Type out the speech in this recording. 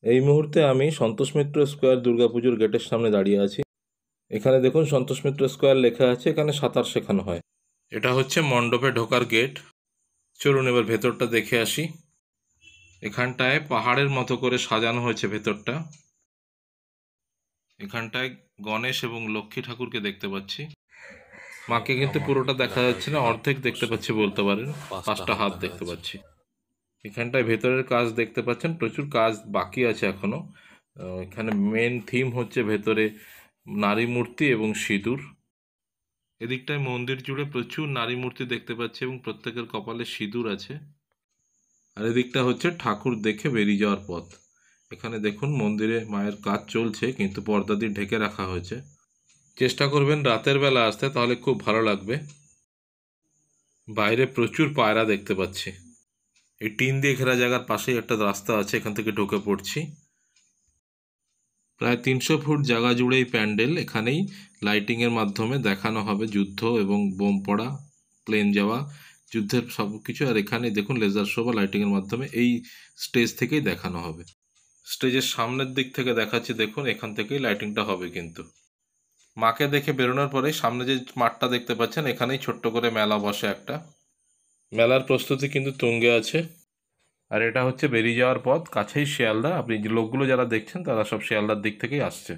এই মুহূর্তে আমি সন্তোষ মিত্র স্কোয়ার দুর্গাপুজোর গেটের সামনে দাঁড়িয়ে আছি। এখানে দেখুন সন্তোষ মিত্র স্কোয়ার লেখা আছে, এখানে সাঁতার শেখানো হয়। এটা হচ্ছে মণ্ডপে ঢোকার গেট। চলুন এবার ভেতরটা দেখে আসি। এখানটায় পাহাড়ের মতো করে সাজানো হয়েছে ভেতরটা। এখানটায় গণেশ এবং লক্ষ্মী ঠাকুরকে দেখতে পাচ্ছি। মাকে কিন্তু পুরোটা দেখা যাচ্ছে না, অর্ধেক দেখতে পাচ্ছি বলতে পারেন। 5টা হাত দেখতে পাচ্ছি। এখানটায় ভেতরের কাজ দেখতে পাচ্ছেন, প্রচুর কাজ বাকি আছে এখনো। এখানে মেন থিম হচ্ছে ভেতরে নারী মূর্তি এবং সিঁদুর। এদিকটায় মন্দির জুড়ে প্রচুর নারী মূর্তি দেখতে পাচ্ছি এবং প্রত্যেকের কপালে সিঁদুর আছে। আর এদিকটা হচ্ছে ঠাকুর দেখে বেরিয়ে যাওয়ার পথ। এখানে দেখুন মন্দিরে মায়ের কাজ চলছে, কিন্তু পর্দা দিয়ে ঢেকে রাখা হয়েছে। চেষ্টা করবেন রাতের বেলা আসতে, তাহলে খুব ভালো লাগবে। বাইরে প্রচুর পায়রা দেখতে পাচ্ছি। এই টিন দিয়ে ঘেরা জায়গার পাশেই একটা রাস্তা আছে, এখান থেকে ঢুকে পড়ছি। প্রায় 300 ফুট জায়গা জুড়েই প্যান্ডেল। এখানেই লাইটিংয়ের মাধ্যমে দেখানো হবে যুদ্ধ এবং বোম পড়া, প্লেন যাওয়া, যুদ্ধের সব কিছু। আর এখানে দেখুন লেজার শো বা লাইটিংয়ের মাধ্যমে এই স্টেজ থেকেই দেখানো হবে। স্টেজের সামনের দিক থেকে দেখাচ্ছি, দেখুন এখান থেকেই লাইটিংটা হবে। কিন্তু মাকে দেখে বেরোনোর পরে সামনে যে মাঠটা দেখতে পাচ্ছেন, এখানেই ছোট্ট করে মেলা বসে একটা। মেলার প্রস্তুতি কিন্তু তুঙ্গে আছে। আর এটা হচ্ছে বেরিয়ে যাওয়ার পথ, কাছেই শিয়ালদা। আপনি যে লোকগুলো যারা দেখছেন তারা সব শিয়ালদার দিক থেকেই আসছে।